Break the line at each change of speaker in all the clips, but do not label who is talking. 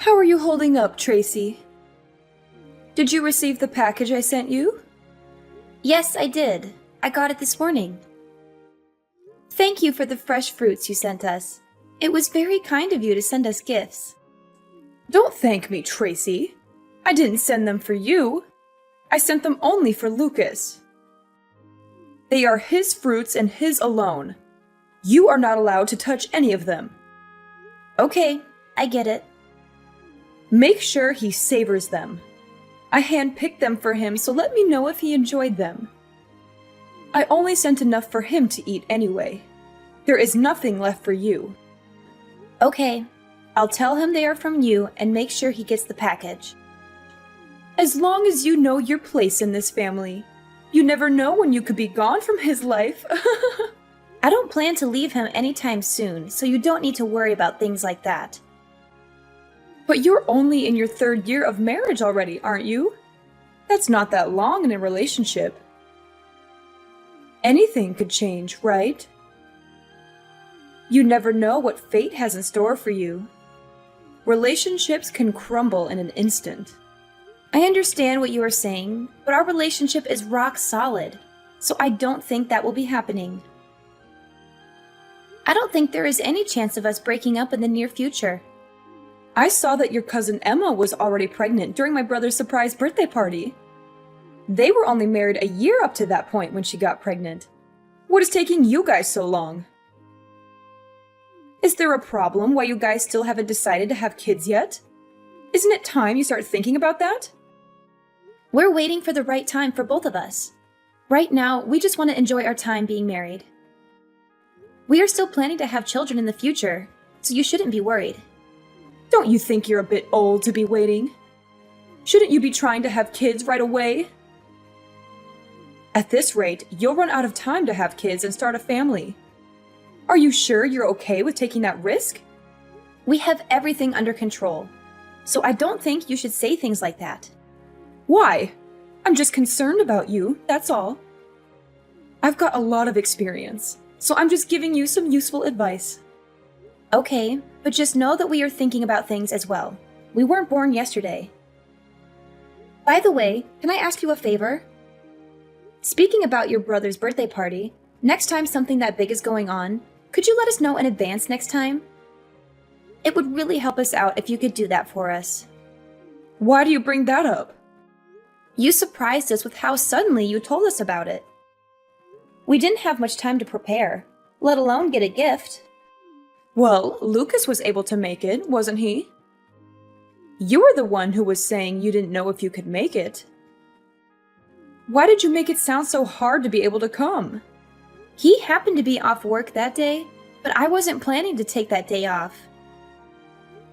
How are you holding up, Tracy? Did you receive the package I sent you?
Yes, I did. I got it this morning. Thank you for the fresh fruits you sent us. It was very kind of you to send us gifts.
Don't thank me, Tracy. I didn't send them for you. I sent them only for Lucas. They are his fruits and his alone. You are not allowed to touch any of them.
Okay, I get it.
Make sure he savors them. I handpicked them for him, so let me know if he enjoyed them. I only sent enough for him to eat anyway. There is nothing left for you.
Okay, I'll tell him they are from you and make sure he gets the package.
As long as you know your place in this family. You never know when you could be gone from his life.
I don't plan to leave him anytime soon, so you don't need to worry about things like that.
But you're only in your 3rd year of marriage already, aren't you? That's not that long in a relationship. Anything could change, right? You never know what fate has in store for you. Relationships can crumble in an instant.
I understand what you are saying, but our relationship is rock solid, so I don't think that will be happening. I don't think there is any chance of us breaking up in the near future.
I saw that your cousin Emma was already pregnant during my brother's surprise birthday party. They were only married a year up to that point when she got pregnant. What is taking you guys so long? Is there a problem why you guys still haven't decided to have kids yet? Isn't it time you start thinking about that?
We're waiting for the right time for both of us. Right now, we just want to enjoy our time being married. We are still planning to have children in the future, so you shouldn't be worried.
Don't you think you're a bit old to be waiting? Shouldn't you be trying to have kids right away? At this rate, you'll run out of time to have kids and start a family. Are you sure you're okay with taking that risk?
We have everything under control, so I don't think you should say things like that.
Why? I'm just concerned about you, that's all. I've got a lot of experience, so I'm just giving you some useful advice.
Okay, but just know that we are thinking about things as well. We weren't born yesterday. By the way, can I ask you a favor? Speaking about your brother's birthday party, next time something that big is going on, could you let us know in advance next time? It would really help us out if you could do that for us.
Why do you bring that up?
You surprised us with how suddenly you told us about it. We didn't have much time to prepare, let alone get a gift.
Well, Lucas was able to make it, wasn't he? You were the one who was saying you didn't know if you could make it. Why did you make it sound so hard to be able to come?
He happened to be off work that day, but I wasn't planning to take that day off.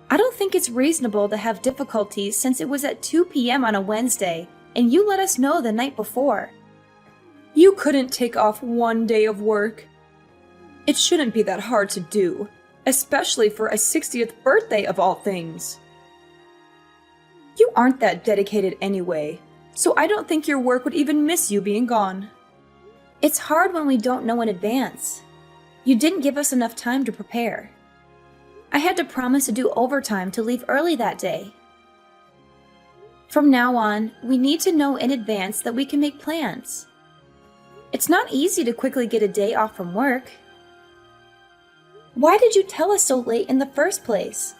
I don't think it's reasonable to have difficulties since it was at 2 p.m. on a Wednesday, and you let us know the night before.
You couldn't take off one day of work. It shouldn't be that hard to do, especially for a 60th birthday of all things. You aren't that dedicated anyway, so I don't think your work would even miss you being gone.
It's hard when we don't know in advance. You didn't give us enough time to prepare. I had to promise to do overtime to leave early that day. From now on, we need to know in advance that we can make plans. It's not easy to quickly get a day off from work. Why did you tell us so late in the first place?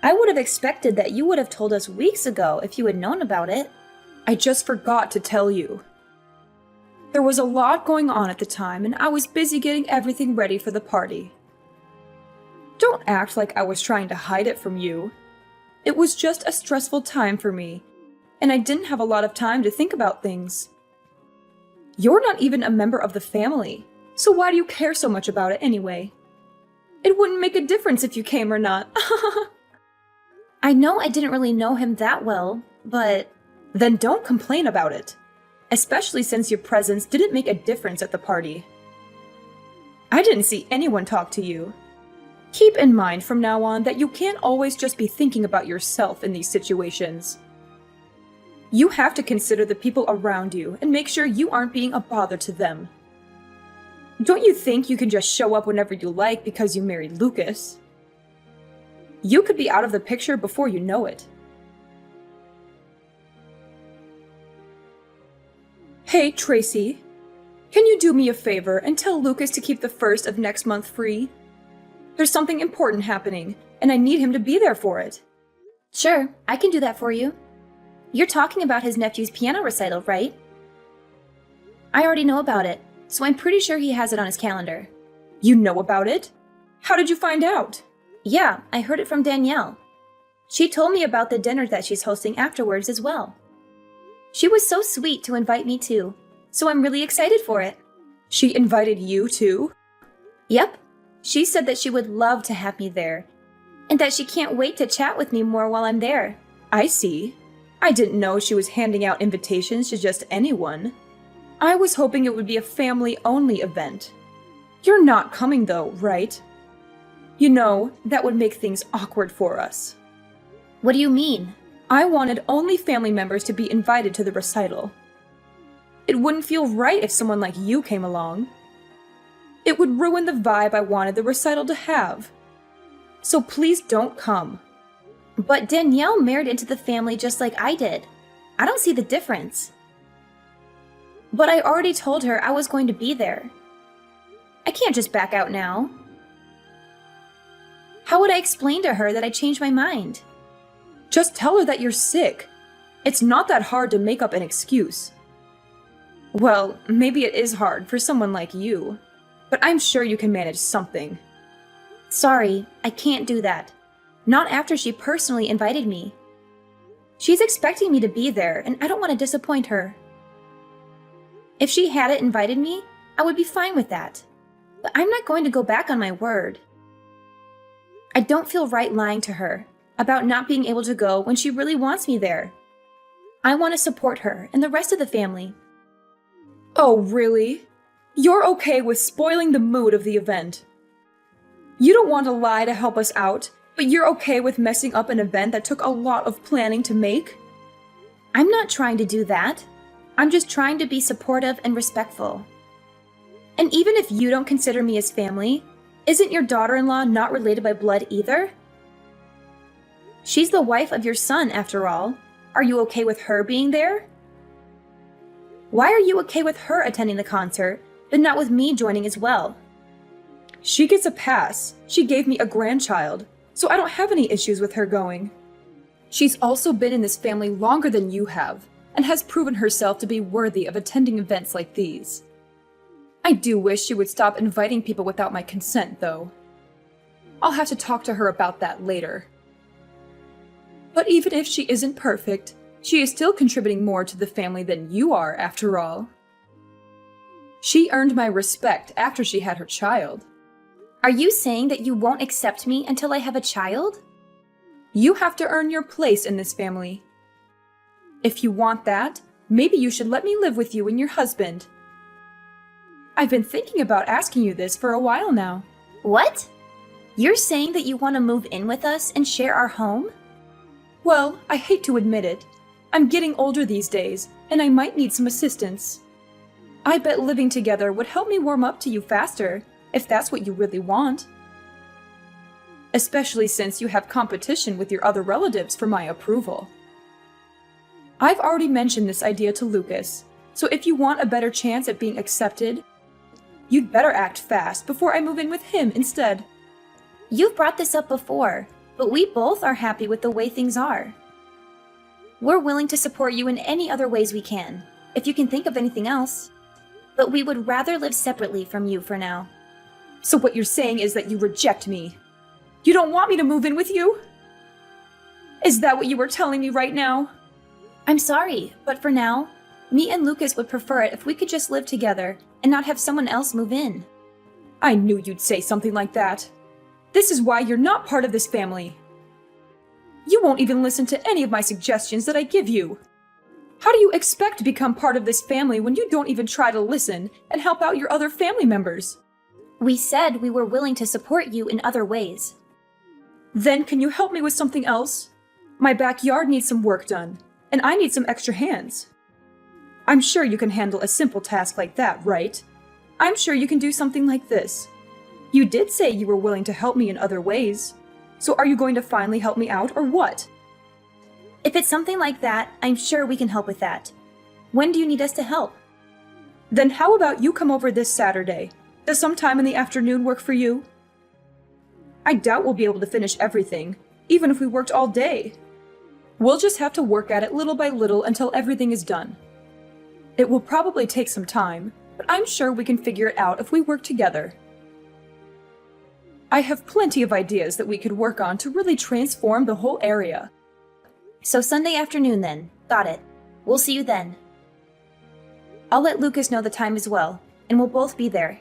I would have expected that you would have told us weeks ago if you had known about it.
I just forgot to tell you. There was a lot going on at the time, and I was busy getting everything ready for the party. Don't act like I was trying to hide it from you. It was just a stressful time for me, and I didn't have a lot of time to think about things. You're not even a member of the family, so why do you care so much about it anyway? It wouldn't make a difference if you came or not.
I know I didn't really know him that well, but...
Then don't complain about it, especially since your presence didn't make a difference at the party. I didn't see anyone talk to you. Keep in mind from now on that you can't always just be thinking about yourself in these situations. You have to consider the people around you and make sure you aren't being a bother to them. Don't you think you can just show up whenever you like because you married Lucas? You could be out of the picture before you know it. Hey, Tracy. Can you do me a favor and tell Lucas to keep the 1st of next month free? There's something important happening, and I need him to be there for it.
Sure, I can do that for you. You're talking about his nephew's piano recital, right? I already know about it, so I'm pretty sure he has it on his calendar.
You know about it? How did you find out?
Yeah, I heard it from Danielle. She told me about the dinner that she's hosting afterwards as well. She was so sweet to invite me too, so I'm really excited for it.
She invited you too?
Yep. She said that she would love to have me there, and that she can't wait to chat with me more while I'm there.
I see. I didn't know she was handing out invitations to just anyone. I was hoping it would be a family-only event. You're not coming though, right? You know, that would make things awkward for us.
What do you mean?
I wanted only family members to be invited to the recital. It wouldn't feel right if someone like you came along. It would ruin the vibe I wanted the recital to have. So please don't come.
But Danielle married into the family just like I did. I don't see the difference. But I already told her I was going to be there. I can't just back out now. How would I explain to her that I changed my mind?
Just tell her that you're sick. It's not that hard to make up an excuse. Well, maybe it is hard for someone like you, but I'm sure you can manage something.
Sorry, I can't do that. Not after she personally invited me. She's expecting me to be there, and I don't want to disappoint her. If she hadn't invited me, I would be fine with that. But I'm not going to go back on my word. I don't feel right lying to her about not being able to go when she really wants me there. I want to support her and the rest of the family.
Oh, really? You're okay with spoiling the mood of the event? You don't want to lie to help us out, but you're okay with messing up an event that took a lot of planning to make?
I'm not trying to do that. I'm just trying to be supportive and respectful. And even if you don't consider me as family, isn't your daughter-in-law not related by blood either? She's the wife of your son, after all. Are you okay with her being there? Why are you okay with her attending the concert, but not with me joining as well?
She gets a pass. She gave me a grandchild, so I don't have any issues with her going. She's also been in this family longer than you have, and has proven herself to be worthy of attending events like these. I do wish she would stop inviting people without my consent, though. I'll have to talk to her about that later. But even if she isn't perfect, she is still contributing more to the family than you are, after all. She earned my respect after she had her child.
Are you saying that you won't accept me until I have a child?
You have to earn your place in this family. If you want that, maybe you should let me live with you and your husband. I've been thinking about asking you this for a while now.
What? You're saying that you want to move in with us and share our home?
Well, I hate to admit it. I'm getting older these days, and I might need some assistance. I bet living together would help me warm up to you faster, if that's what you really want. Especially since you have competition with your other relatives for my approval. I've already mentioned this idea to Lucas, so if you want a better chance at being accepted, you'd better act fast before I move in with him instead.
You've brought this up before, but we both are happy with the way things are. We're willing to support you in any other ways we can, if you can think of anything else. But we would rather live separately from you for now.
So what you're saying is that you reject me? You don't want me to move in with you? Is that what you were telling me right now?
I'm sorry, but for now, me and Lucas would prefer it if we could just live together and not have someone else move in.
I knew you'd say something like that. This is why you're not part of this family. You won't even listen to any of my suggestions that I give you. How do you expect to become part of this family when you don't even try to listen and help out your other family members?
We said we were willing to support you in other ways.
Then can you help me with something else? My backyard needs some work done, and I need some extra hands. I'm sure you can handle a simple task like that, right? I'm sure you can do something like this. You did say you were willing to help me in other ways. So are you going to finally help me out, or what?
If it's something like that, I'm sure we can help with that. When do you need us to help?
Then how about you come over this Saturday? Does some time in the afternoon work for you? I doubt we'll be able to finish everything, even if we worked all day. We'll just have to work at it little by little until everything is done. It will probably take some time, but I'm sure we can figure it out if we work together. I have plenty of ideas that we could work on to really transform the whole area.
So Sunday afternoon then. Got it. We'll see you then. I'll let Lucas know the time as well, and we'll both be there.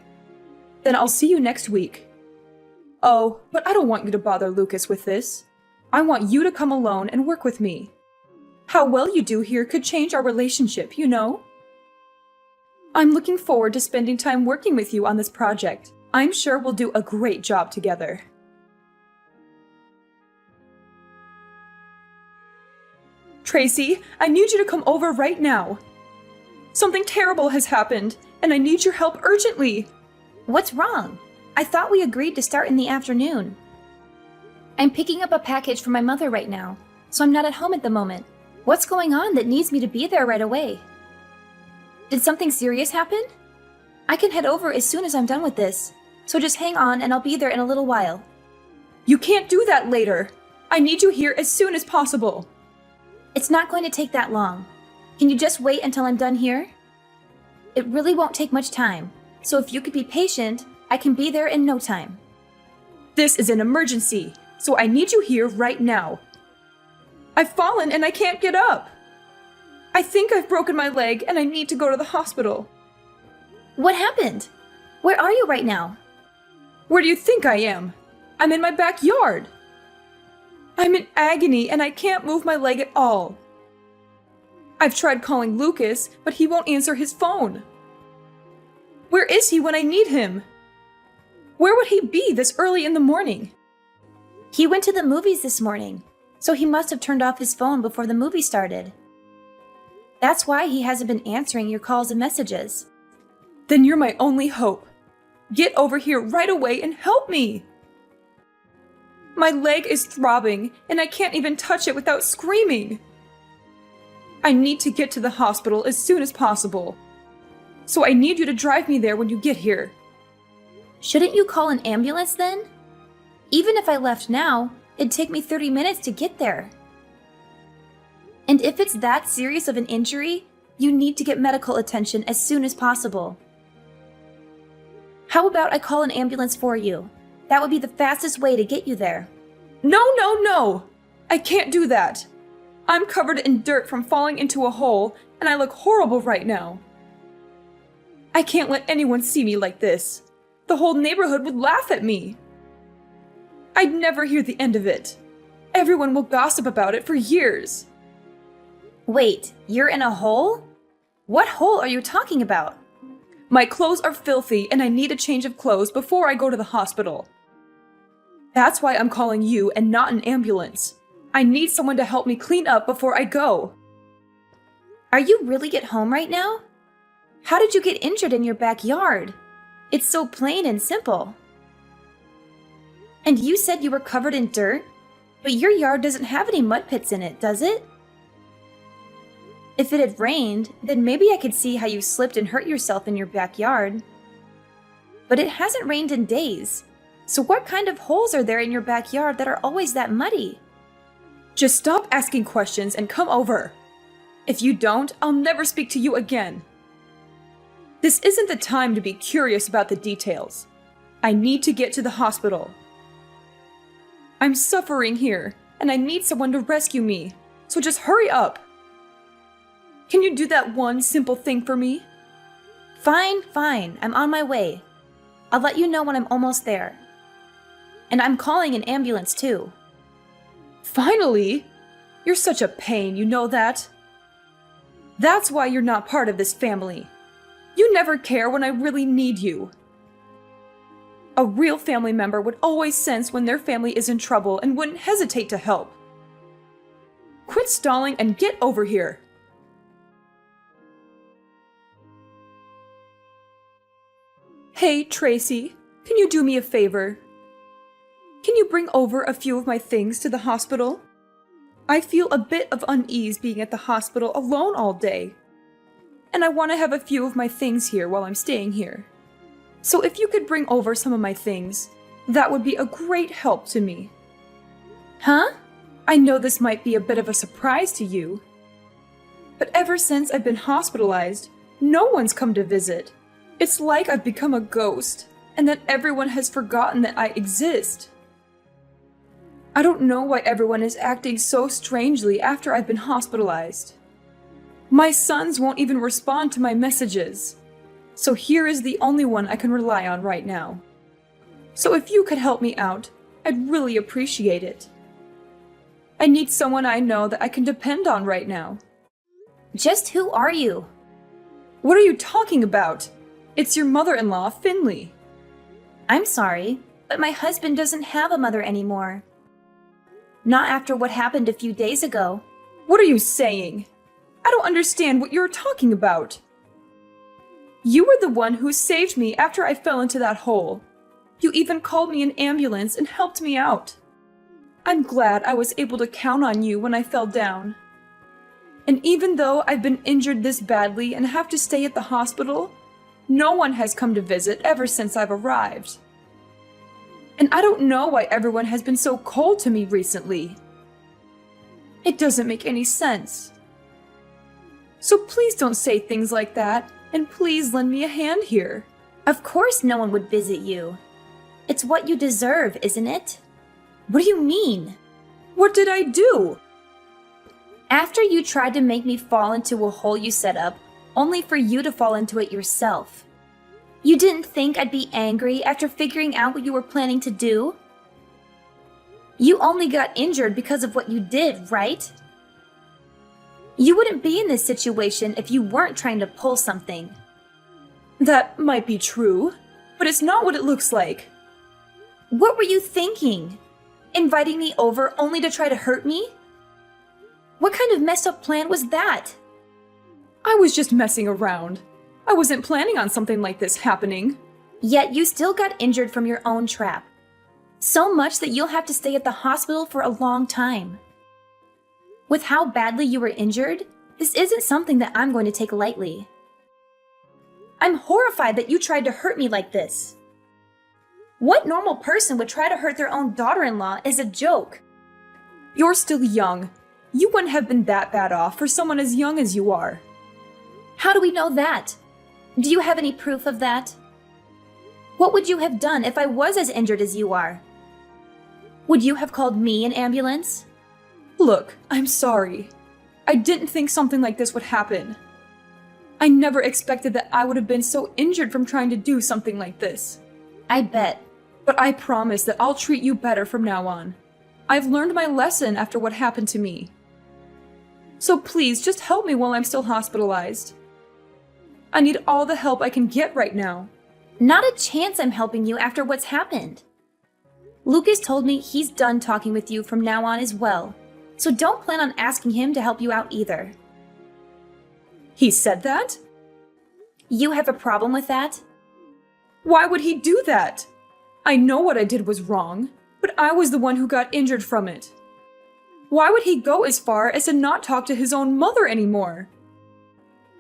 Then I'll see you next week. Oh, but I don't want you to bother Lucas with this. I want you to come alone and work with me. How well you do here could change our relationship, you know? I'm looking forward to spending time working with you on this project. I'm sure we'll do a great job together. Tracy, I need you to come over right now. Something terrible has happened, and I need your help urgently.
What's wrong? I thought we agreed to start in the afternoon. I'm picking up a package for my mother right now, so I'm not at home at the moment. What's going on that needs me to be there right away? Did something serious happen? I can head over as soon as I'm done with this, so just hang on and I'll be there in a little while.
You can't do that later. I need you here as soon as possible.
It's not going to take that long. Can you just wait until I'm done here? It really won't take much time, so if you could be patient, I can be there in no time.
This is an emergency, so I need you here right now. I've fallen and I can't get up. I think I've broken my leg and I need to go to the hospital.
What happened? Where are you right now?
Where do you think I am? I'm in my backyard. I'm in agony and I can't move my leg at all. I've tried calling Lucas, but he won't answer his phone. Where is he when I need him? Where would he be this early in the morning?
He went to the movies this morning, so he must have turned off his phone before the movie started. That's why he hasn't been answering your calls and messages.
Then you're my only hope. Get over here right away and help me. My leg is throbbing, and I can't even touch it without screaming. I need to get to the hospital as soon as possible. So I need you to drive me there when you get here.
Shouldn't you call an ambulance then? Even if I left now, it'd take me 30 minutes to get there. And if it's that serious of an injury, you need to get medical attention as soon as possible. How about I call an ambulance for you? That would be the fastest way to get you there.
No, no, no! I can't do that. I'm covered in dirt from falling into a hole, and I look horrible right now. I can't let anyone see me like this. The whole neighborhood would laugh at me. I'd never hear the end of it. Everyone will gossip about it for years.
Wait, you're in a hole? What hole are you talking about?
My clothes are filthy and I need a change of clothes before I go to the hospital. That's why I'm calling you and not an ambulance. I need someone to help me clean up before I go.
Are you really at home right now? How did you get injured in your backyard? It's so plain and simple. And you said you were covered in dirt? But your yard doesn't have any mud pits in it, does it? If it had rained, then maybe I could see how you slipped and hurt yourself in your backyard. But it hasn't rained in days. So what kind of holes are there in your backyard that are always that muddy?
Just stop asking questions and come over. If you don't, I'll never speak to you again. This isn't the time to be curious about the details. I need to get to the hospital. I'm suffering here, and I need someone to rescue me, so just hurry up. Can you do that one simple thing for me?
Fine, I'm on my way. I'll let you know when I'm almost there. And I'm calling an ambulance too.
Finally! You're such a pain, you know that? That's why you're not part of this family. You never care when I really need you. A real family member would always sense when their family is in trouble and wouldn't hesitate to help. Quit stalling and get over here. Hey, Tracy, can you do me a favor? Can you bring over a few of my things to the hospital? I feel a bit of unease being at the hospital alone all day. And I want to have a few of my things here while I'm staying here. So if you could bring over some of my things, that would be a great help to me.
Huh?
I know this might be a bit of a surprise to you, but ever since I've been hospitalized, no one's come to visit. It's like I've become a ghost, and that everyone has forgotten that I exist. I don't know why everyone is acting so strangely after I've been hospitalized. My sons won't even respond to my messages, so here is the only one I can rely on right now. So if you could help me out, I'd really appreciate it. I need someone I know that I can depend on right now.
Just who are you?
What are you talking about? It's your mother-in-law, Finley.
I'm sorry, but my husband doesn't have a mother anymore. Not after what happened a few days ago.
What are you saying? I don't understand what you're talking about. You were the one who saved me after I fell into that hole. You even called me an ambulance and helped me out. I'm glad I was able to count on you when I fell down. And even though I've been injured this badly and have to stay at the hospital, no one has come to visit ever since I've arrived. And I don't know why everyone has been so cold to me recently. It doesn't make any sense. So please don't say things like that, and please lend me a hand here.
Of course no one would visit you. It's what you deserve, isn't it? What do you mean?
What did I do?
After you tried to make me fall into a hole you set up, only for you to fall into it yourself. You didn't think I'd be angry after figuring out what you were planning to do? You only got injured because of what you did, right? You wouldn't be in this situation if you weren't trying to pull something.
That might be true, but it's not what it looks like.
What were you thinking? Inviting me over only to try to hurt me? What kind of messed up plan was that?
I was just messing around. I wasn't planning on something like this happening.
Yet you still got injured from your own trap. So much that you'll have to stay at the hospital for a long time. With how badly you were injured, this isn't something that I'm going to take lightly. I'm horrified that you tried to hurt me like this. What normal person would try to hurt their own daughter-in-law is a joke?
You're still young. You wouldn't have been that bad off for someone as young as you are.
How do we know that? Do you have any proof of that? What would you have done if I was as injured as you are? Would you have called me an ambulance?
Look, I'm sorry. I didn't think something like this would happen. I never expected that I would have been so injured from trying to do something like this.
I bet.
But I promise that I'll treat you better from now on. I've learned my lesson after what happened to me. So please, just help me while I'm still hospitalized. I need all the help I can get right now.
Not a chance I'm helping you after what's happened. Lucas told me he's done talking with you from now on as well, so don't plan on asking him to help you out either.
He said that?
You have a problem with that?
Why would he do that? I know what I did was wrong, but I was the one who got injured from it. Why would he go as far as to not talk to his own mother anymore?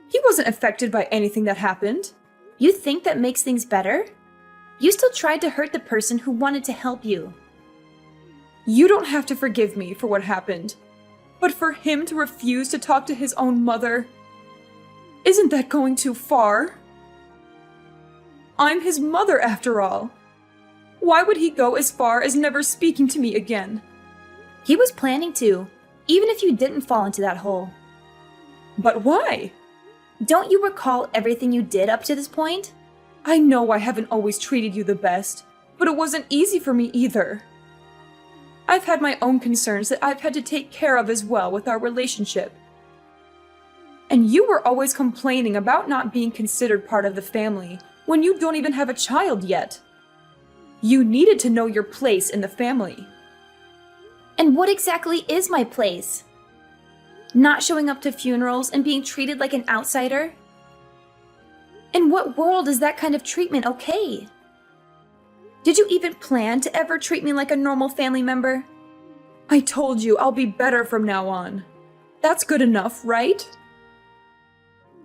He wasn't affected by anything that happened.
You think that makes things better? You still tried to hurt the person who wanted to help you.
You don't have to forgive me for what happened, but for him to refuse to talk to his own mother, isn't that going too far? I'm his mother after all. Why would he go as far as never speaking to me again?
He was planning to, even if you didn't fall into that hole.
But why?
Don't you recall everything you did up to this point?
I know I haven't always treated you the best, but it wasn't easy for me either. I've had my own concerns that I've had to take care of as well with our relationship. And you were always complaining about not being considered part of the family when you don't even have a child yet. You needed to know your place in the family.
And what exactly is my place? Not showing up to funerals and being treated like an outsider? In what world is that kind of treatment okay? Did you even plan to ever treat me like a normal family member?
I told you I'll be better from now on. That's good enough, right?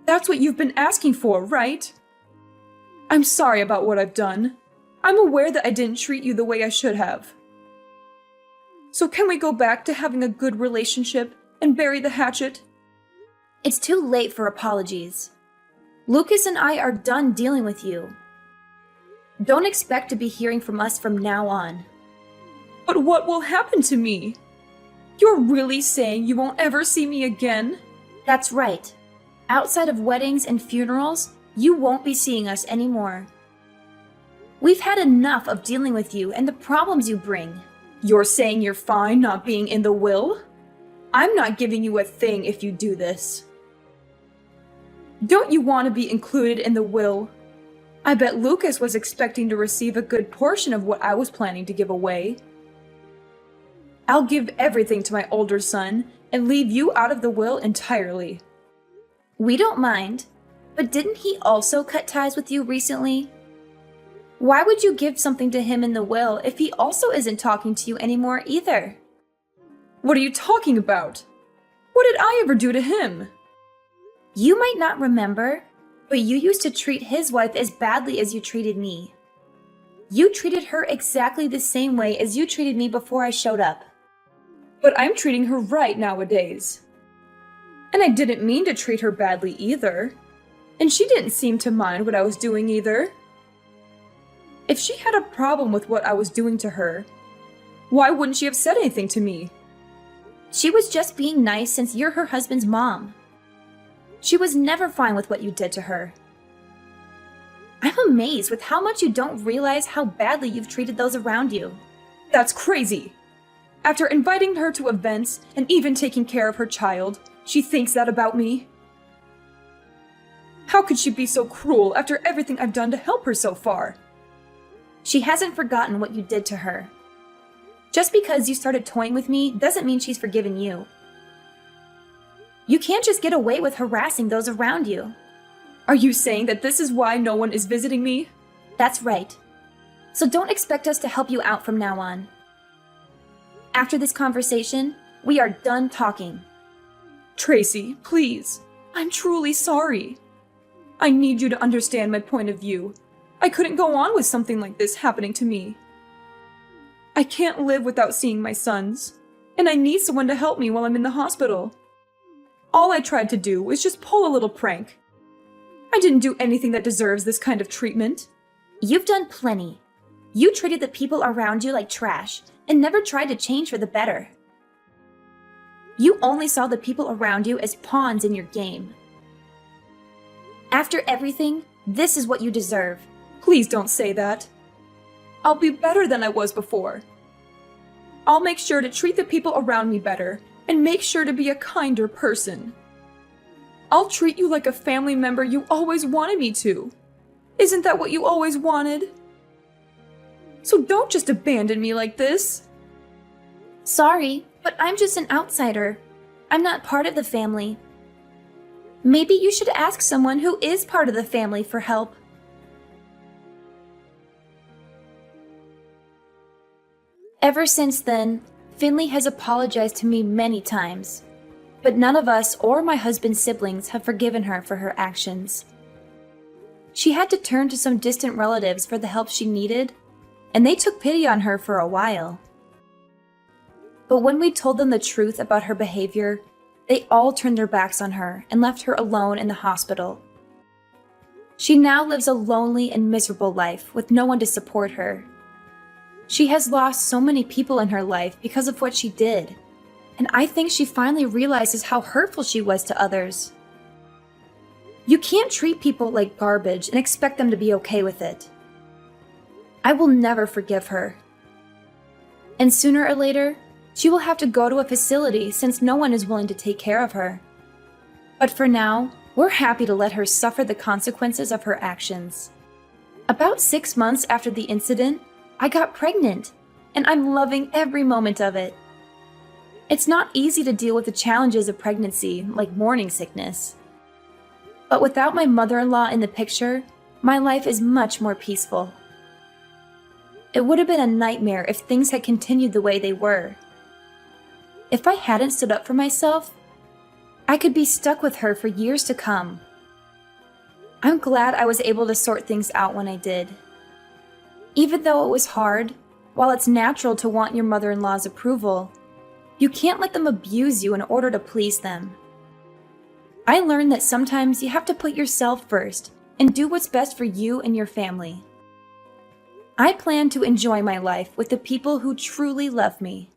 That's what you've been asking for, right? I'm sorry about what I've done. I'm aware that I didn't treat you the way I should have. So can we go back to having a good relationship and bury the hatchet?
It's too late for apologies. Lucas and I are done dealing with you. Don't expect to be hearing from us from now on.
But what will happen to me? You're really saying you won't ever see me again?
That's right. Outside of weddings and funerals, you won't be seeing us anymore. We've had enough of dealing with you and the problems you bring.
You're saying you're fine not being in the will? I'm not giving you a thing if you do this. Don't you want to be included in the will? I bet Lucas was expecting to receive a good portion of what I was planning to give away. I'll give everything to my older son and leave you out of the will entirely.
We don't mind, but didn't he also cut ties with you recently? Why would you give something to him in the will if he also isn't talking to you anymore either?
What are you talking about? What did I ever do to him?
You might not remember, but you used to treat his wife as badly as you treated me. You treated her exactly the same way as you treated me before I showed up.
But I'm treating her right nowadays. And I didn't mean to treat her badly either. And she didn't seem to mind what I was doing either. If she had a problem with what I was doing to her, why wouldn't she have said anything to me?
She was just being nice since you're her husband's mom. She was never fine with what you did to her. I'm amazed with how much you don't realize how badly you've treated those around you.
That's crazy. After inviting her to events and even taking care of her child, she thinks that about me. How could she be so cruel after everything I've done to help her so far?
She hasn't forgotten what you did to her. Just because you started toying with me doesn't mean she's forgiven you. You can't just get away with harassing those around you.
Are you saying that this is why no one is visiting me?
That's right. So don't expect us to help you out from now on. After this conversation, we are done talking.
Tracy, please. I'm truly sorry. I need you to understand my point of view. I couldn't go on with something like this happening to me. I can't live without seeing my sons, and I need someone to help me while I'm in the hospital. All I tried to do was just pull a little prank. I didn't do anything that deserves this kind of treatment.
You've done plenty. You treated the people around you like trash and never tried to change for the better. You only saw the people around you as pawns in your game. After everything, this is what you deserve.
Please don't say that. I'll be better than I was before. I'll make sure to treat the people around me better and make sure to be a kinder person. I'll treat you like a family member you always wanted me to. Isn't that what you always wanted? So don't just abandon me like this.
Sorry, but I'm just an outsider. I'm not part of the family. Maybe you should ask someone who is part of the family for help. Ever since then, Finley has apologized to me many times, but none of us or my husband's siblings have forgiven her for her actions. She had to turn to some distant relatives for the help she needed, and they took pity on her for a while. But when we told them the truth about her behavior, they all turned their backs on her and left her alone in the hospital. She now lives a lonely and miserable life with no one to support her. She has lost so many people in her life because of what she did, and I think she finally realizes how hurtful she was to others. You can't treat people like garbage and expect them to be okay with it. I will never forgive her. And sooner or later, she will have to go to a facility since no one is willing to take care of her. But for now, we're happy to let her suffer the consequences of her actions. About 6 months after the incident, I got pregnant, and I'm loving every moment of it. It's not easy to deal with the challenges of pregnancy, like morning sickness. But without my mother-in-law in the picture, my life is much more peaceful. It would have been a nightmare if things had continued the way they were. If I hadn't stood up for myself, I could be stuck with her for years to come. I'm glad I was able to sort things out when I did. Even though it was hard, while it's natural to want your mother-in-law's approval, you can't let them abuse you in order to please them. I learned that sometimes you have to put yourself first and do what's best for you and your family. I plan to enjoy my life with the people who truly love me.